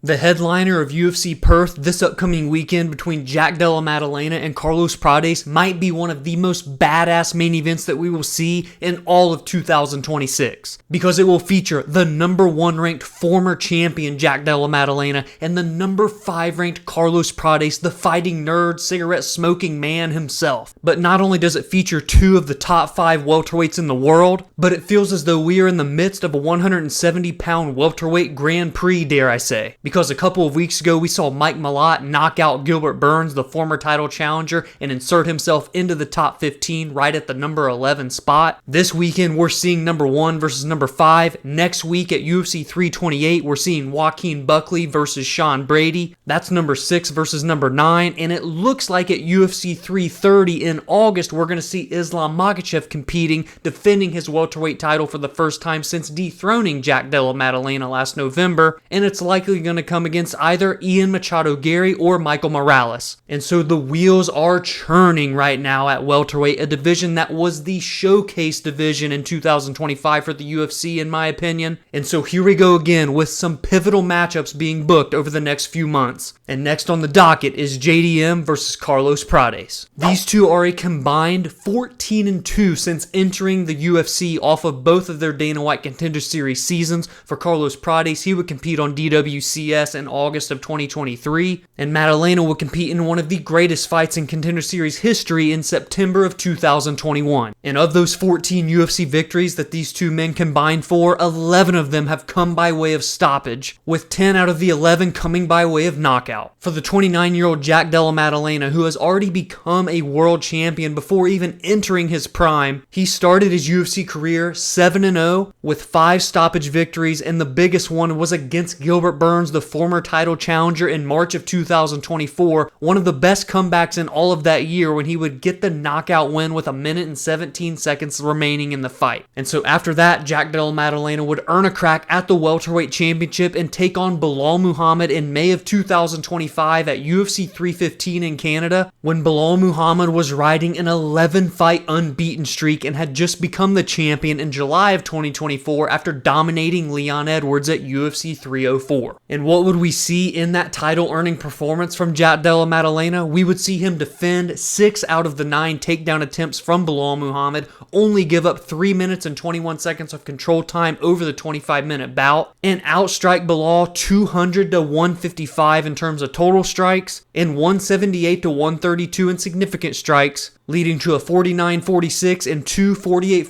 The headliner of UFC Perth this upcoming weekend between Jack Della Maddalena and Carlos Prates might be one of the most badass main events that we will see in all of 2026, because it will feature the number 1 ranked former champion Jack Della Maddalena and the number 5 ranked Carlos Prates, the fighting nerd, cigarette smoking man himself. But not only does it feature 2 of the top 5 welterweights in the world, but it feels as though we are in the midst of a 170-pound welterweight Grand Prix, dare I say. Because a couple of weeks ago we saw Mike Malott knock out Gilbert Burns, the former title challenger, and insert himself into the top 15 right at the number 11 spot. This weekend we're seeing number 1 versus number 5. Next week at UFC 328 we're seeing Joaquin Buckley versus Sean Brady. That's number 6 versus number 9. And it looks like at UFC 330 in August we're going to see Islam Makhachev competing, defending his welterweight title for the first time since dethroning Jack Della Maddalena last November. And it's likely going to come against either Ian Machado Gary or Michael Morales. And so the wheels are churning right now at welterweight, a division that was the showcase division in 2025 for the UFC in my opinion. And so here we go again with some pivotal matchups being booked over the next few months. And next on the docket is JDM versus Carlos Prates. These two are a combined 14-2 since entering the UFC off of both of their Dana White Contender Series seasons. For Carlos Prates, he would compete on DWCS in August of 2023, and Maddalena would compete in one of the greatest fights in Contender Series history in September of 2021. And of those 14 UFC victories that these two men combined for, 11 of them have come by way of stoppage, with 10 out of the 11 coming by way of knockout. For the 29-year-old Jack Della Maddalena, who has already become a world champion before even entering his prime, he started his UFC career 7-0 with 5 stoppage victories, and the biggest one was against Gilbert Burns, the former title challenger, in March of 2024, one of the best comebacks in all of that year when he would get the knockout win with 1 minute and 17 seconds remaining in the fight. And so after that, Jack Della Maddalena would earn a crack at the welterweight championship and take on Belal Muhammad in May of 2025 at UFC 315 in Canada, when Belal Muhammad was riding an 11-fight unbeaten streak and had just become the champion in July of 2024 after dominating Leon Edwards at UFC 304. And what would we see in that title-earning performance from Jack Della Maddalena? We would see him defend 6 out of the 9 takedown attempts from Belal Muhammad, only give up 3 minutes and 21 seconds of control time over the 25-minute bout, and outstrike Belal 200 to 155 in terms of total strikes, and 178 to 132 in significant strikes, leading to a 49-46 and 2 48-47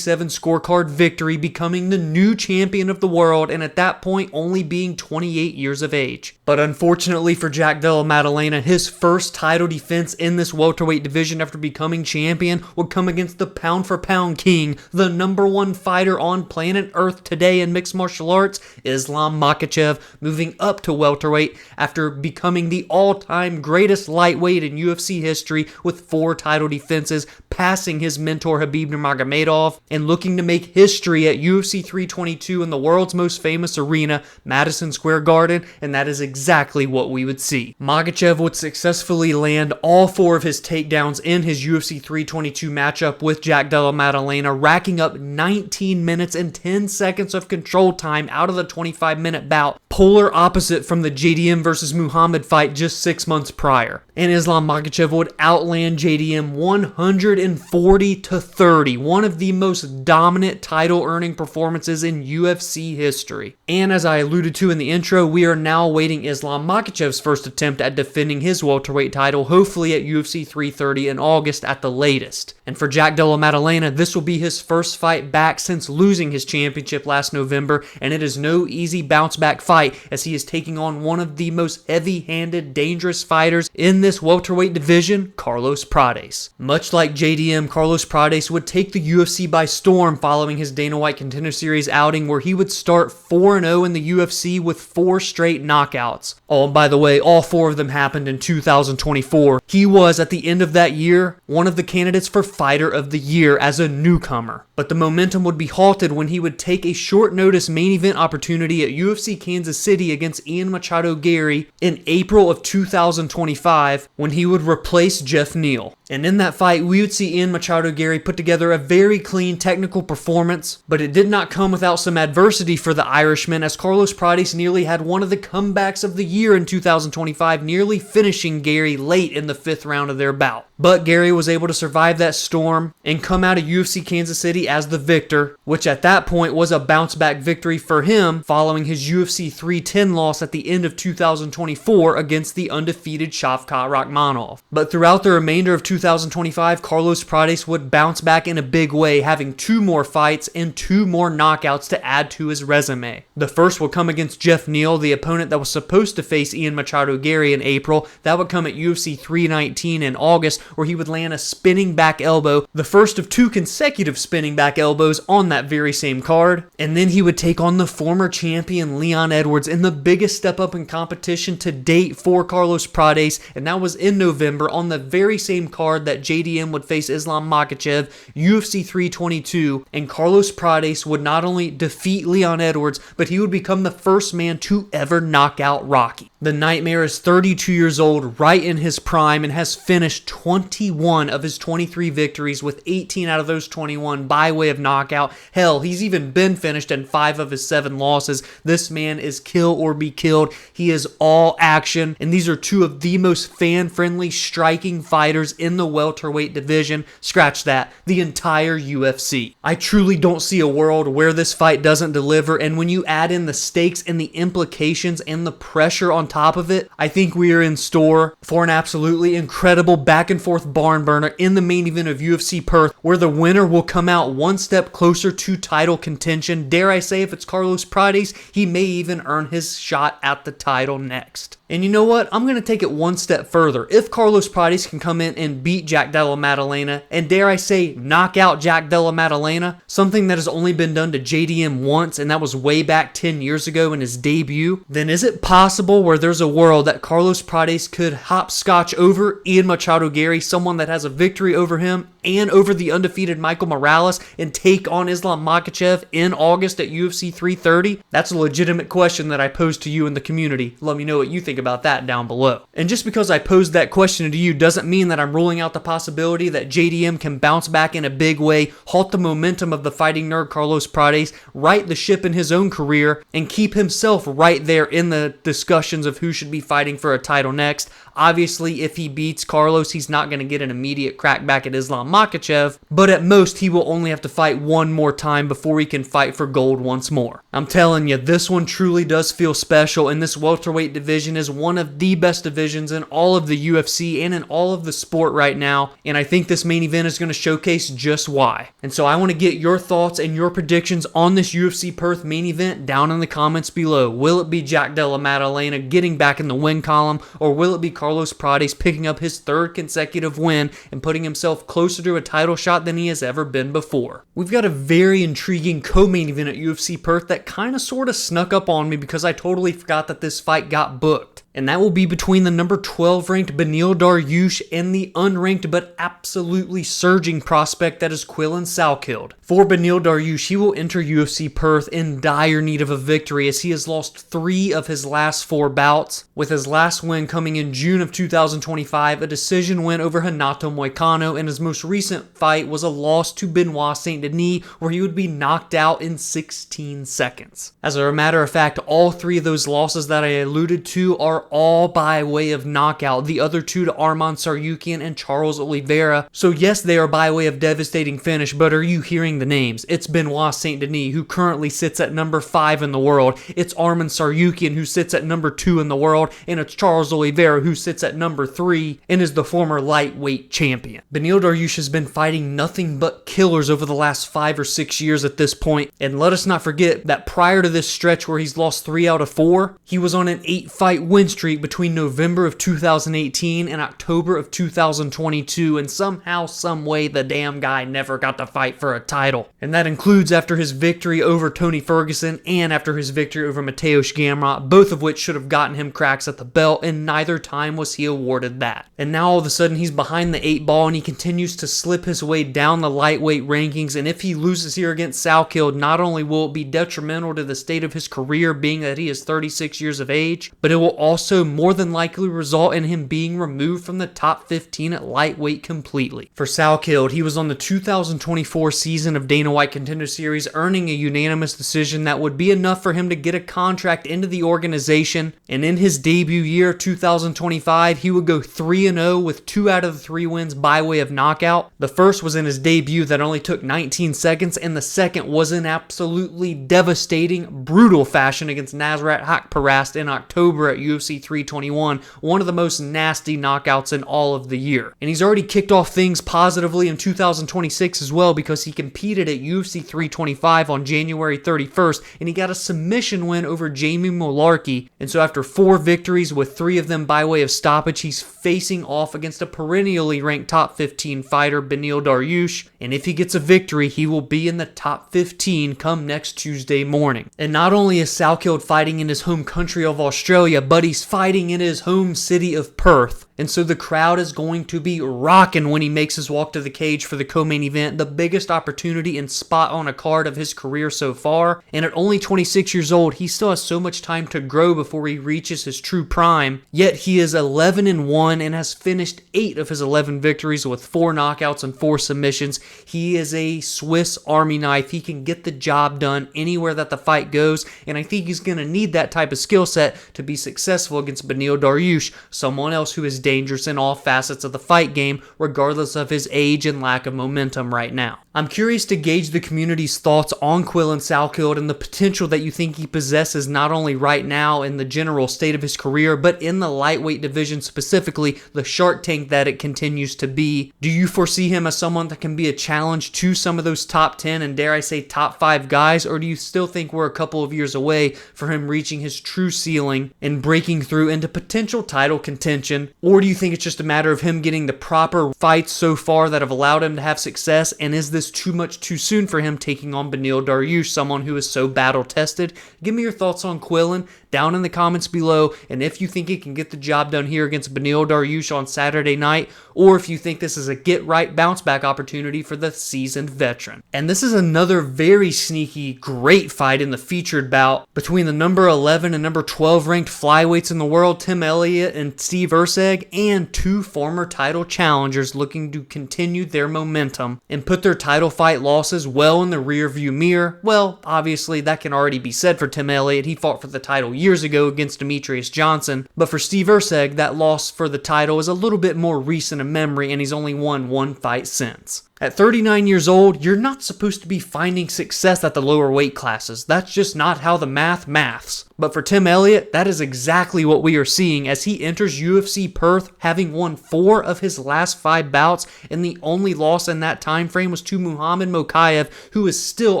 scorecard victory, becoming the new champion of the world, and at that point only being 28 years of age. But unfortunately for Jack Della Maddalena, his first title defense in this welterweight division after becoming champion would come against the pound-for-pound king, the number 1 fighter on planet Earth today in mixed martial arts, Islam Makhachev, moving up to welterweight after becoming the all-time greatest lightweight in UFC history with 4 title defenses, passing his mentor Khabib Nurmagomedov, and looking to make history at UFC 322 in the world's most famous arena, Madison Square Garden, and that is exactly what we would see. Makhachev would successfully land all 4 of his takedowns in his UFC 322 matchup with Jack Della Maddalena, racking up 19 minutes and 10 seconds of control time out of the 25-minute bout, polar opposite from the JDM versus Muhammad fight just 6 months prior. And Islam Makhachev would outland JDM 140 to 30, one of the most dominant title-earning performances in UFC history. And as I alluded to in the intro, we are now awaiting Islam Makhachev's first attempt at defending his welterweight title, hopefully at UFC 330 in August at the latest. And for Jack Della Maddalena, this will be his first fight back since losing his championship last November, and it is no easy bounce-back fight as he is taking on one of the most heavy-handed, dangerous fighters in this welterweight division, Carlos Prates. Much like JDM, Carlos Prates would take the UFC by storm following his Dana White Contender Series outing, where he would start 4-0 in the UFC with 4 straight knockouts. Oh, and by the way, all 4 of them happened in 2024. He was, at the end of that year, one of the candidates for Fighter of the Year as a newcomer. But the momentum would be halted when he would take a short-notice main event opportunity at UFC Kansas City against Ian Machado Gary in April of 2025, when he would replace Jeff Neal. And in that fight, we would see Ian Machado Gary put together a very clean technical performance, but it did not come without some adversity for the Irishman, as Carlos Prates nearly had one of the comebacks of the year in 2025, nearly finishing Gary late in the 5th round of their bout. But Gary was able to survive that storm and come out of UFC Kansas City as the victor, which at that point was a bounce-back victory for him following his UFC 310 loss at the end of 2024 against the undefeated Shavkat Rakhmonov. But throughout the remainder of 2025, Carlos Prates would bounce back in a big way, having 2 more fights and 2 more knockouts to add to his resume. The first would come against Jeff Neal, the opponent that was supposed to face Ian Machado Gary in April. That would come at UFC 319 in August, where he would land a spinning back elbow, the first of 2 consecutive spinning back elbows on that very same card. And then he would take on the former champion Leon Edwards in the biggest step up in competition to date for Carlos Prates, and that was in November on the very same card that JDM would face Islam Makhachev, UFC 322, and Carlos Prates would not only defeat Leon Edwards, but he would become the first man to ever knock out Rocky. The Nightmare is 32 years old, right in his prime, and has finished 21 of his 23 victories, with 18 out of those 21 by way of knockout. Hell, he's even been finished in 5 of his 7 losses. This man is kill or be killed. He is all action, and these are 2 of the most fan-friendly striking fighters in the welterweight division. Scratch that, the entire UFC. I truly don't see a world where this fight doesn't deliver, and when you add in the stakes and the implications and the pressure on top of it, I think we are in store for an absolutely incredible back and forth barn burner in the main event of UFC Perth, where the winner will come out one step closer to title contention. Dare I say, if it's Carlos Prates, he may even earn his shot at the title next. And you know what? I'm going to take it one step further. If Carlos Prates can come in and beat Jack Della Maddalena, and dare I say, knock out Jack Della Maddalena, something that has only been done to JDM once, and that was way back 10 years ago in his debut, then is it possible where there's a world that Carlos Prates could hopscotch over Ian Machado Gary, someone that has a victory over him, and over the undefeated Michael Morales, and take on Islam Makhachev in August at UFC 330? That's a legitimate question that I pose to you in the community. Let me know what you think about that down below. And just because I posed that question to you doesn't mean that I'm ruling out the possibility that JDM can bounce back in a big way, halt the momentum of the fighting nerd Carlos Prates, right the ship in his own career, and keep himself right there in the discussions of who should be fighting for a title next. Obviously, if he beats Carlos, he's not going to get an immediate crack back at Islam Makhachev, but at most, he will only have to fight one more time before he can fight for gold once more. I'm telling you, this one truly does feel special, and this welterweight division is one of the best divisions in all of the UFC and in all of the sport right now, and I think this main event is going to showcase just why. And so I want to get your thoughts and your predictions on this UFC Perth main event down in the comments below. Will it be Jack Della Maddalena getting back in the win column, or will it be Carlos Prates picking up his 3rd consecutive win and putting himself closer to a title shot than he has ever been before? We've got a very intriguing co-main event at UFC Perth that kind of sort of snuck up on me because I totally forgot that this fight got booked. And that will be between the number 12 ranked Beneil Dariush and the unranked but absolutely surging prospect that is Quillan Salkilld. For Beneil Dariush, he will enter UFC Perth in dire need of a victory, as he has lost 3 of his last 4 bouts, with his last win coming in June of 2025, a decision win over Renato Moicano, and his most recent fight was a loss to Benoit Saint-Denis, where he would be knocked out in 16 seconds. As a matter of fact, all 3 of those losses that I alluded to are all by way of knockout, the other 2 to Arman Tsarukyan and Charles Oliveira. So yes, they are by way of devastating finish, but are you hearing the names? It's Benoit Saint-Denis, who currently sits at number 5 in the world. It's Arman Tsarukyan, who sits at number 2 in the world, and it's Charles Oliveira, who sits at number 3 and is the former lightweight champion. Beneil Dariush has been fighting nothing but killers over the last 5 or 6 years at this point, and let us not forget that prior to this stretch where he's lost 3 out of 4, he was on an 8-fight win streak between November of 2018 and October of 2022, and somehow, some way, the damn guy never got to fight for a title. And that includes after his victory over Tony Ferguson and after his victory over Mateusz Gamrot, both of which should have gotten him cracks at the belt, and neither time was he awarded that. And now all of a sudden he's behind the 8 ball, and he continues to slip his way down the lightweight rankings, and if he loses here against Salkilld, not only will it be detrimental to the state of his career, being that he is 36 years of age, but it will also also more than likely result in him being removed from the top 15 at lightweight completely. For Salkilld, he was on the 2024 season of Dana White Contender Series, earning a unanimous decision that would be enough for him to get a contract into the organization, and in his debut year, 2025, he would go 3-0 with 2 out of the 3 wins by way of knockout. The first was in his debut that only took 19 seconds, and the second was in absolutely devastating, brutal fashion against Nasrat Haqparast in October at UFC 321, one of the most nasty knockouts in all of the year. And he's already kicked off things positively in 2026 as well, because he competed at UFC 325 on January 31st, and he got a submission win over Jamie Mullarkey. And so after 4 victories, with 3 of them by way of stoppage, he's facing off against a perennially ranked top 15 fighter, Beneil Dariush, and if he gets a victory, he will be in the top 15 come next Tuesday morning. And not only is Salkilld fighting in his home country of Australia, but he's fighting in his home city of Perth. And so the crowd is going to be rocking when he makes his walk to the cage for the co-main event, the biggest opportunity and spot on a card of his career so far. And at only 26 years old, he still has so much time to grow before he reaches his true prime. Yet he is 11-1 and has finished 8 of his 11 victories with 4 knockouts and 4 submissions. He is a Swiss Army knife. He can get the job done anywhere that the fight goes, and I think he's going to need that type of skill set to be successful against Beneil Dariush, someone else who is dangerous in all facets of the fight game, regardless of his age and lack of momentum right now. I'm curious to gauge the community's thoughts on Quillan Salkilld and the potential that you think he possesses, not only right now in the general state of his career, but in the lightweight division specifically, the Shark Tank that it continues to be. Do you foresee him as someone that can be a challenge to some of those top 10 and dare I say top 5 guys, or do you still think we're a couple of years away for him reaching his true ceiling and breaking through into potential title contention? Or do you think it's just a matter of him getting the proper fights so far that have allowed him to have success, and is this too much too soon for him taking on Beneil Dariush, someone who is so battle tested? Give me your thoughts on Quillan down in the comments below, and if you think he can get the job done here against Beneil Dariush on Saturday night, or if you think this is a get-right bounce-back opportunity for the seasoned veteran. And this is another very sneaky, great fight in the featured bout between the number 11 and number 12 ranked flyweights in the world, Tim Elliott and Steve Erceg, and 2 former title challengers looking to continue their momentum and put their title fight losses well in the rearview mirror. Well, obviously that can already be said for Tim Elliott. He fought for the title years ago against Demetrius Johnson, but for Steve Erceg, that loss for the title is a little bit more recent in memory, and he's only won 1 fight since. At 39 years old, you're not supposed to be finding success at the lower weight classes. That's just not how the maths. But for Tim Elliott, that is exactly what we are seeing as he enters UFC Perth having won 4 of his last 5 bouts, and the only loss in that time frame was to Muhammad Mokaev, who is still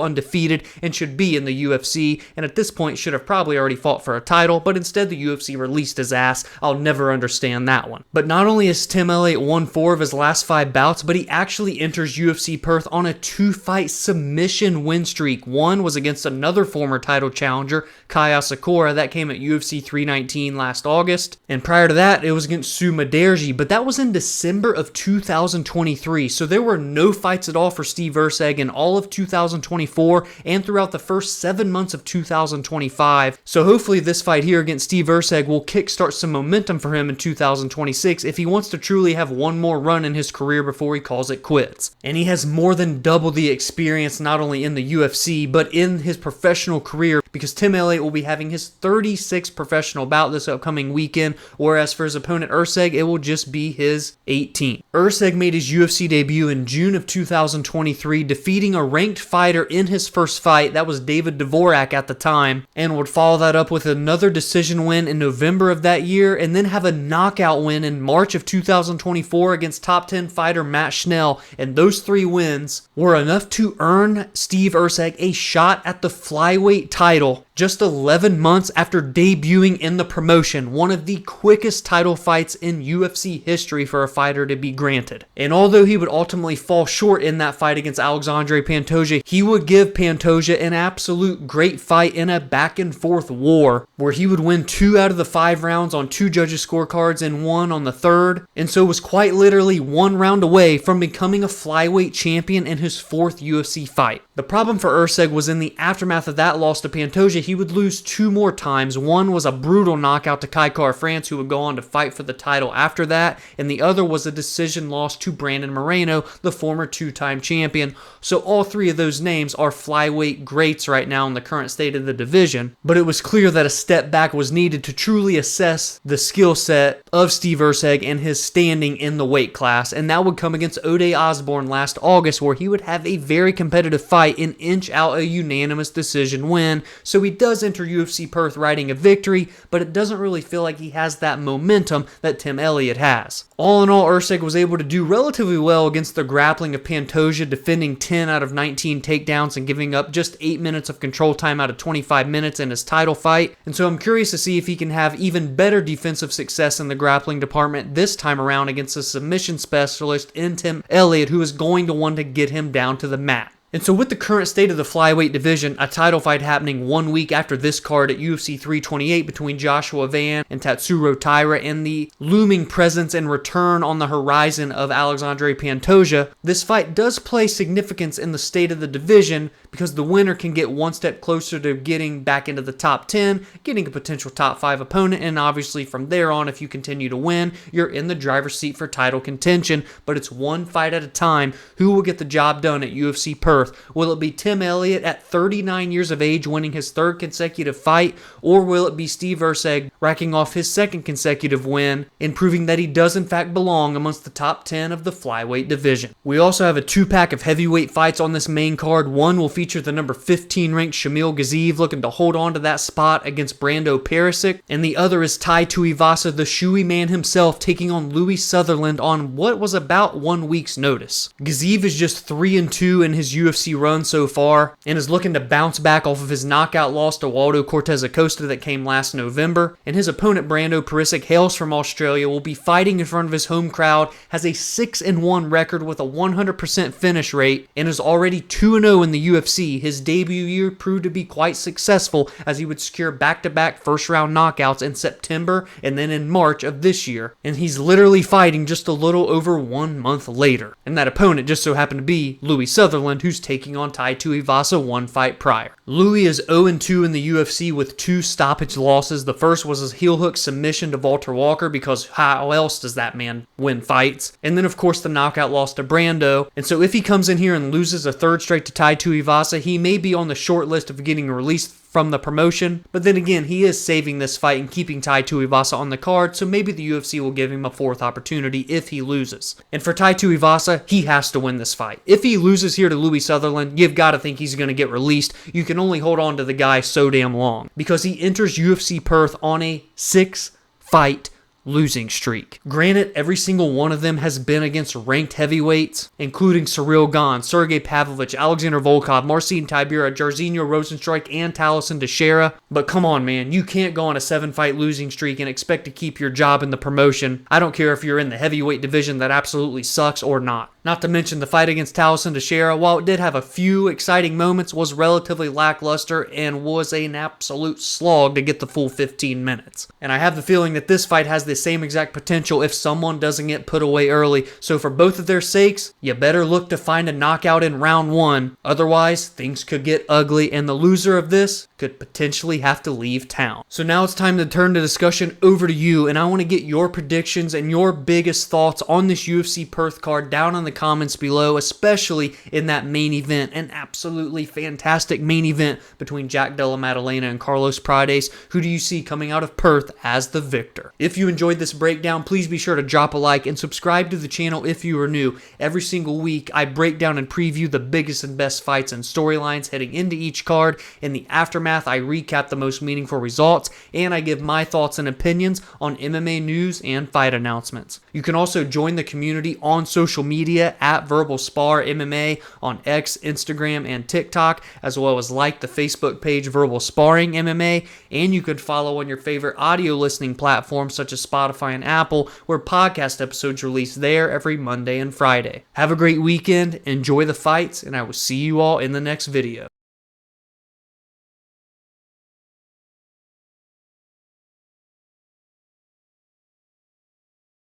undefeated and should be in the UFC, and at this point should have probably already fought for a title, but instead the UFC released his ass. I'll never understand that one. But not only has Tim Elliott won 4 of his last 5 bouts, but he actually enters UFC Perth on a 2-fight submission win streak. One was against another former title challenger, Kaya Sakura. That came at UFC 319 last August. And prior to that, it was against Suma Derji, but that was in December of 2023. So there were no fights at all for Steve Erceg in all of 2024 and throughout the first 7 months of 2025. So hopefully this fight here against Steve Erceg will kickstart some momentum for him in 2026 if he wants to truly have one more run in his career before he calls it quits. And he has more than double the experience not only in the UFC, but in his professional career, because Tim Elliott will be having his 36th professional bout this upcoming weekend, whereas for his opponent Erceg, it will just be his 18th. Erceg made his UFC debut in June of 2023, defeating a ranked fighter in his first fight. That was David Dvorak at the time, and would follow that up with another decision win in November of that year, and then have a knockout win in March of 2024 against top 10 fighter Matt Schnell. And those 3 wins were enough to earn Steve Erceg a shot at the flyweight title just 11 months after debuting in the promotion, one of the quickest title fights in UFC history for a fighter to be granted. And although he would ultimately fall short in that fight against Alexandre Pantoja, he would give Pantoja an absolute great fight in a back and forth war, where he would win 2 out of the 5 rounds on 2 judges' scorecards and 1 on the 3rd, and so was quite literally 1 round away from becoming a flyweight champion in his 4th UFC fight. The problem for Erceg was in the aftermath of that loss to Pantoja, he would lose 2 more times. One was a brutal knockout to Kai France, who would go on to fight for the title after that, and the other was a decision loss to Brandon Moreno, the former 2-time champion. So all 3 of those names are flyweight greats right now in the current state of the division, but it was clear that a step back was needed to truly assess the skill set of Steve Erceg and his standing in the weight class, and that would come against Ode Osborne last August, where he would have a very competitive fight and inch out a unanimous decision win. So he does enter UFC Perth riding a victory, but it doesn't really feel like he has that momentum that Tim Elliott has. All in all, Erceg was able to do relatively well against the grappling of Pantoja, defending 10 out of 19 takedowns and giving up just 8 minutes of control time out of 25 minutes in his title fight. And so I'm curious to see if he can have even better defensive success in the grappling department this time around against a submission specialist in Tim Elliott, who is going to want to get him down to the mat. And so with the current state of the flyweight division, a title fight happening 1 week after this card at UFC 328 between Joshua Van and Tatsuro Taira, and the looming presence and return on the horizon of Alexandre Pantoja, this fight does play significance in the state of the division because the winner can get one step closer to getting back into the top 10, getting a potential top 5 opponent, and obviously from there on, if you continue to win, you're in the driver's seat for title contention. But it's one fight at a time. Who will get the job done at UFC Perth? Will it be Tim Elliott at 39 years of age winning his 3rd consecutive fight, or will it be Steve Erceg racking off his 2nd consecutive win and proving that he does in fact belong amongst the top 10 of the flyweight division? We also have a 2-pack of heavyweight fights on this main card. One will feature the number 15 ranked Shamil Gaziev looking to hold on to that spot against Brando Pericic, and the other is Tai Tuivasa, the shoey man himself, taking on Louie Sutherland on what was about 1 week's notice. Gaziev is just 3-2 in his UFC run so far and is looking to bounce back off of his knockout loss to Waldo Cortez Acosta that came last November, and his opponent Brando Pericic hails from Australia, will be fighting in front of his home crowd, has a 6-1 record with a 100% finish rate, and is already 2-0 in the UFC. His debut year proved to be quite successful as he would secure back-to-back first-round knockouts in September and then in March of this year, and he's literally fighting just a little over 1 month later. And that opponent just so happened to be Louie Sutherland, who's taking on Tai Tuivasa 1 fight prior. Louie is 0-2 in the UFC with 2 stoppage losses. The first was his heel hook submission to Walter Walker, because how else does that man win fights? And then of course the knockout loss to Brando. And so if he comes in here and loses a 3rd straight to Tai Tuivasa, he may be on the short list of getting released from the promotion, but then again, he is saving this fight and keeping Tai Tuivasa on the card, so maybe the UFC will give him a 4th opportunity if he loses. And for Tai Tuivasa, he has to win this fight. If he loses here to Louie Sutherland, you've got to think he's going to get released. You can only hold on to the guy so damn long, because he enters UFC Perth on a 6-fight losing streak. Granted, every single one of them has been against ranked heavyweights, including Cyril Gane, Sergey Pavlovich, Alexander Volkov, Marcin Tybura, Jairzinho Rozenstruik, and Taliesin Teixeira. But come on, man, you can't go on a 7-fight losing streak and expect to keep your job in the promotion. I don't care if you're in the heavyweight division that absolutely sucks or not. Not to mention the fight against Taliesin Teixeira, while it did have a few exciting moments, was relatively lackluster and was an absolute slog to get the full 15 minutes. And I have the feeling that this fight has the same exact potential if someone doesn't get put away early. So for both of their sakes, you better look to find a knockout in round 1. Otherwise, things could get ugly, and the loser of this could potentially have to leave town. So now it's time to turn the discussion over to you, and I want to get your predictions and your biggest thoughts on this UFC Perth card down in the comments below, especially in that main event, an absolutely fantastic main event between Jack Della Maddalena and Carlos Prates. Who do you see coming out of Perth as the victor? If you enjoyed this breakdown, please be sure to drop a like and subscribe to the channel if you are new. Every single week, I break down and preview the biggest and best fights and storylines heading into each card. In the aftermath, I recap the most meaningful results, and I give my thoughts and opinions on MMA news and fight announcements. You can also join the community on social media at Verbal Spar MMA on X, Instagram, and TikTok, as well as like the Facebook page Verbal Sparring MMA, and you could follow on your favorite audio listening platforms such as Spotify and Apple, where podcast episodes release there every Monday and Friday. Have a great weekend, enjoy the fights, and I will see you all in the next video.